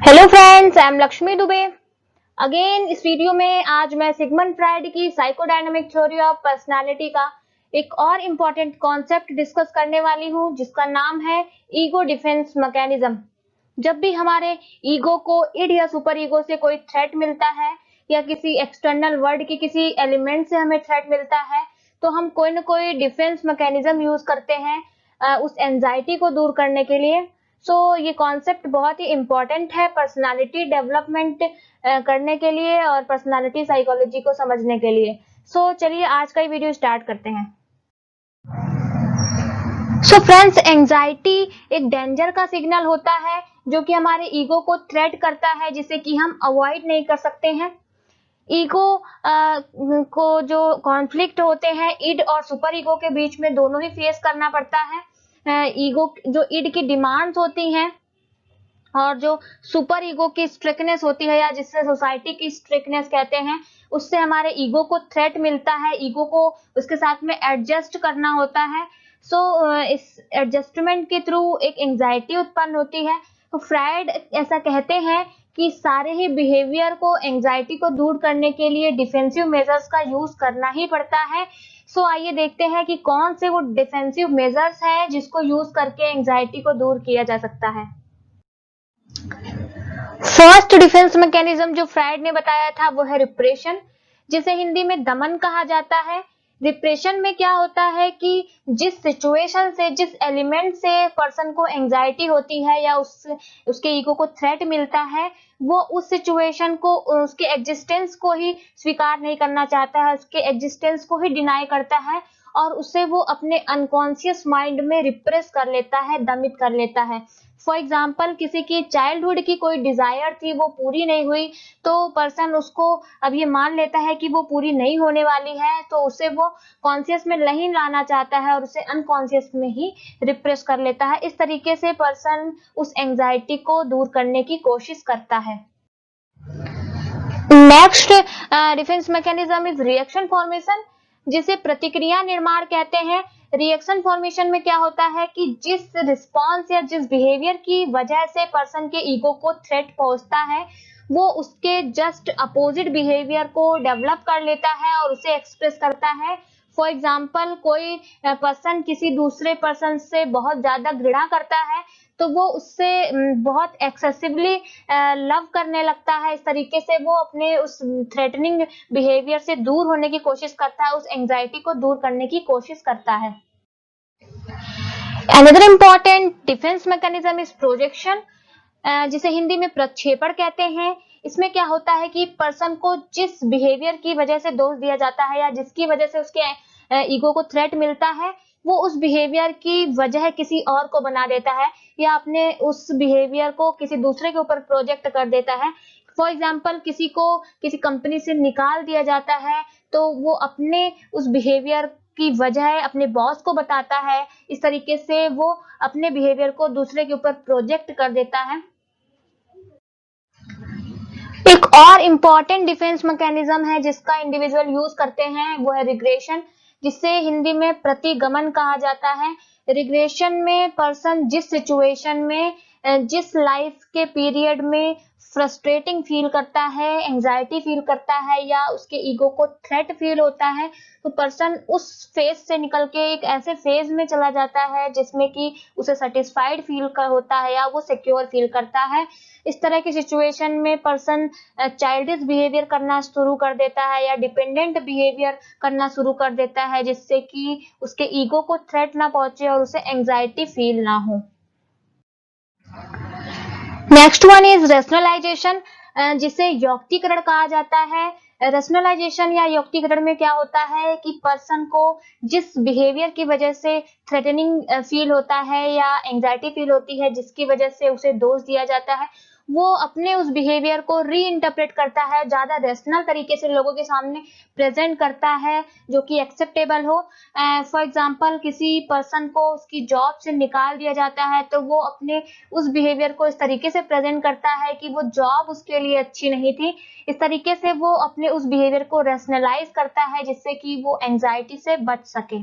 Hello friends, I am Lakshmi Dubey. Again इस video में आज मैं सिगमंड फ्राइड की साइकोडायनामिक थ्योरी ऑफ पर्सनालिटी का एक और इम्पोर्टेंट कॉन्सेप्ट डिस्कस करने वाली हूं, जिसका नाम है ईगो डिफेंस मैकेनिज्म। जब भी हमारे ईगो को इड या सुपर ईगो से कोई थ्रेट मिलता है या किसी एक्सटर्नल वर्ल्ड के किसी एलिमेंट से हमें थ्रेट मिलता है, तो हम कोई ना कोई डिफेंस मैकेनिज्म यूज करते हैं उस एंजाइटी को दूर करने के लिए। ये कॉन्सेप्ट बहुत ही इम्पोर्टेंट है पर्सनालिटी डेवलपमेंट करने के लिए और पर्सनालिटी साइकोलॉजी को समझने के लिए। चलिए आज का ये वीडियो स्टार्ट करते हैं। फ्रेंड्स, एंजाइटी एक डेंजर का सिग्नल होता है जो कि हमारे ईगो को थ्रेट करता है, जिसे कि हम अवॉइड नहीं कर सकते हैं। ईगो को जो कॉन्फ्लिक्ट होते हैं इड और सुपर ईगो के बीच में, दोनों ही फेस करना पड़ता है। ईगो जो इड की डिमांड्स होती हैं और जो सुपर ईगो की स्ट्रिक्टनेस होती है, या जिससे सोसाइटी की स्ट्रिक्टनेस कहते हैं, उससे हमारे ईगो को थ्रेट मिलता है। ईगो को उसके साथ में एडजस्ट करना होता है। इस एडजस्टमेंट के थ्रू एक एंजाइटी उत्पन्न होती है। तो फ्राइड ऐसा कहते हैं कि सारे ही बिहेवियर को, एंजाइटी को दूर करने के लिए डिफेंसिव मेजर्स का यूज करना ही पड़ता है। आइए देखते हैं कि कौन से वो डिफेंसिव मेजर्स हैं जिसको यूज करके एंजाइटी को दूर किया जा सकता है। फर्स्ट डिफेंस मैकेनिज्म जो फ्राइड ने बताया था वो है रिप्रेशन, जिसे हिंदी में दमन कहा जाता है। रिप्रेशन में क्या होता है कि जिस सिचुएशन से, जिस एलिमेंट से पर्सन को एंजाइटी होती है या उसके ईगो को थ्रेट मिलता है, वो उस सिचुएशन को, उसके एग्जिस्टेंस को ही स्वीकार नहीं करना चाहता है, उसके एग्जिस्टेंस को ही डिनाई करता है और उसे वो अपने अनकॉन्शियस माइंड में रिप्रेस कर लेता है, दमित कर लेता है। फॉर एग्जाम्पल, किसी की चाइल्डहुड की कोई डिजायर थी, वो पूरी नहीं हुई, तो पर्सन उसको अब ये मान लेता है कि वो पूरी नहीं होने वाली है, तो उसे वो कॉन्शियस में नहीं लाना चाहता है और उसे अनकॉन्शियस में ही रिप्रेस कर लेता है। इस तरीके से पर्सन उस एंजाइटी को दूर करने की कोशिश करता है। Next defence mechanism is reaction formation, जिसे प्रतिक्रिया निर्माण कहते हैं। रिएक्शन फॉर्मेशन में क्या होता है कि जिस रिस्पॉन्स या जिस बिहेवियर की वजह से पर्सन के ईगो को थ्रेट पहुंचता है, वो उसके जस्ट अपोजिट बिहेवियर को डेवलप कर लेता है और उसे एक्सप्रेस करता है। फॉर एग्जाम्पल, कोई पर्सन किसी दूसरे पर्सन से बहुत ज्यादा घृणा करता है, तो वो उससे बहुत एक्सेसिवली लव करने लगता है। इस तरीके से वो अपने उस थ्रेटनिंग बिहेवियर से दूर होने की कोशिश करता है, उस एंजाइटी को दूर करने की कोशिश करता है। Another important defense mechanism is projection, जिसे हिंदी में प्रक्षेपण कहते हैं। इसमें क्या होता है कि पर्सन को जिस बिहेवियर की वजह से दोष दिया जाता है या जिसकी वजह से उसके ईगो को थ्रेट मिलता है, वो उस बिहेवियर की वजह किसी और को बना देता है या अपने उस बिहेवियर को किसी दूसरे के ऊपर प्रोजेक्ट कर देता है। फॉर एग्जाम्पल, किसी को किसी कंपनी से निकाल दिया जाता है, तो वो अपने उस बिहेवियर की वजह अपने बॉस को बताता है। इस तरीके से वो अपने बिहेवियर को दूसरे के ऊपर प्रोजेक्ट कर देता है। एक और इम्पॉर्टेंट डिफेंस मैकेनिज्म है जिसका इंडिविजुअल यूज करते हैं, वो है रिग्रेशन, जिसे हिंदी में प्रतिगमन कहा जाता है। रिग्रेशन में पर्सन जिस सिचुएशन में, जिस लाइफ के पीरियड में फ्रस्ट्रेटिंग फील करता है, एंजाइटी फील करता है या उसके ईगो को थ्रेट फील होता है, तो पर्सन उस फेज से निकल के एक ऐसे फेज में चला जाता है जिसमें कि उसे सेटिस्फाइड फील होता है या वो सिक्योर फील करता है। इस तरह की सिचुएशन में पर्सन चाइल्डिश बिहेवियर करना शुरू कर देता है या डिपेंडेंट बिहेवियर करना शुरू कर देता है, जिससे कि उसके ईगो को थ्रेट ना पहुंचे और उसे एंजाइटी फील ना हो। नेक्स्ट वन इज रेशनलाइजेशन, जिसे यौक्तिकरण कहा जाता है। रेशनलाइजेशन या यौक्तिकरण में क्या होता है कि पर्सन को जिस बिहेवियर की वजह से थ्रेटनिंग फील होता है या एंजाइटी फील होती है, जिसकी वजह से उसे दोष दिया जाता है, वो अपने उस बिहेवियर को री इंटरप्रेट करता है, ज्यादा रेशनल तरीके से लोगों के सामने प्रेजेंट करता है जो कि एक्सेप्टेबल हो। फॉर एग्जाम्पल, किसी पर्सन को उसकी जॉब से निकाल दिया जाता है, तो वो अपने उस बिहेवियर को इस तरीके से प्रेजेंट करता है कि वो जॉब उसके लिए अच्छी नहीं थी। इस तरीके से वो अपने उस बिहेवियर को रैशनलाइज करता है जिससे कि वो एंजाइटी से बच सके।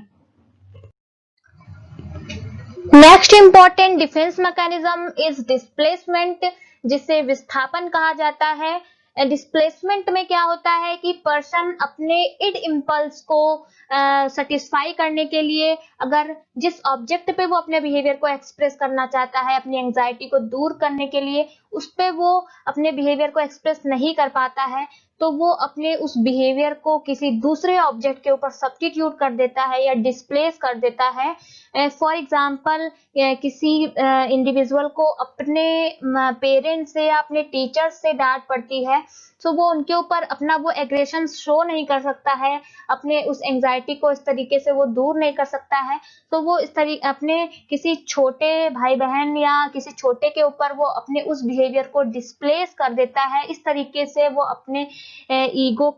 Next important defence mechanism is displacement, जिसे विस्थापन कहा जाता है। डिस्प्लेसमेंट में क्या होता है कि पर्सन अपने इड इम्पल्स को सेटिस्फाई करने के लिए अगर जिस ऑब्जेक्ट पे वो अपने बिहेवियर को एक्सप्रेस करना चाहता है, अपनी एंजाइटी को दूर करने के लिए उस पे वो अपने बिहेवियर को एक्सप्रेस नहीं कर पाता है, तो वो अपने उस बिहेवियर को किसी दूसरे ऑब्जेक्ट के ऊपर सब्स्टिट्यूट कर देता है या डिस्प्लेस कर देता है। फॉर एग्जाम्पल किसी इंडिविजुअल को अपने पेरेंट्स से या अपने टीचर्स से डांट पड़ती है, तो वो उनके ऊपर अपना वो एग्रेशन शो नहीं कर सकता है, अपने उस एंजाइटी को इस तरीके से वो दूर नहीं कर सकता है, तो वो इस तरीके अपने किसी छोटे भाई बहन या किसी छोटे के ऊपर वो अपने उस बिहेवियर को डिस्प्लेस कर देता है। इस तरीके से वो अपने ईगो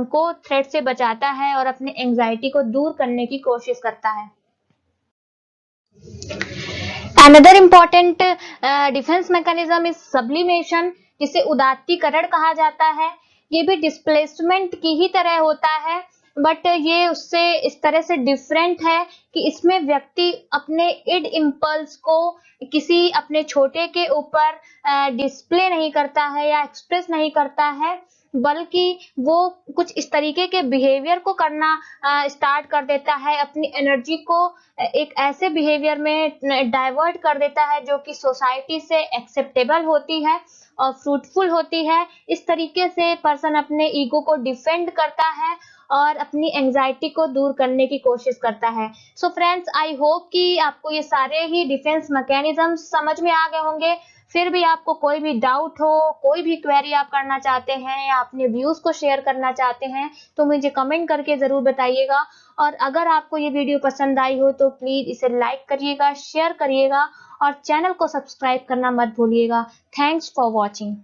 को थ्रेट से बचाता है और अपने एंजाइटी को दूर करने की कोशिश करता है। Another important defence mechanism is sublimation, जिसे उदात्तीकरण कहा जाता है। ये भी डिस्प्लेसमेंट की ही तरह होता है, बट ये उससे इस तरह से डिफरेंट है कि इसमें व्यक्ति अपने इड इम्पल्स को किसी अपने छोटे के ऊपर डिस्प्ले नहीं करता है या एक्सप्रेस नहीं करता है, बल्कि वो कुछ इस तरीके के बिहेवियर को करना स्टार्ट कर देता है, अपनी एनर्जी को एक ऐसे बिहेवियर में डाइवर्ट कर देता है जो कि सोसाइटी से एक्सेप्टेबल होती है और फ्रूटफुल होती है। इस तरीके से पर्सन अपने ईगो को डिफेंड करता है और अपनी एंजाइटी को दूर करने की कोशिश करता है। सो फ्रेंड्स, आई होप कि आपको ये सारे ही डिफेंस मैकेनिज्म समझ में आ गए होंगे। फिर भी आपको कोई भी डाउट हो, कोई भी क्वेरी आप करना चाहते हैं या अपने व्यूज को शेयर करना चाहते हैं, तो मुझे कमेंट करके जरूर बताइएगा। और अगर आपको ये वीडियो पसंद आई हो तो प्लीज इसे लाइक करिएगा, शेयर करिएगा और चैनल को सब्सक्राइब करना मत भूलिएगा। Thanks for watching.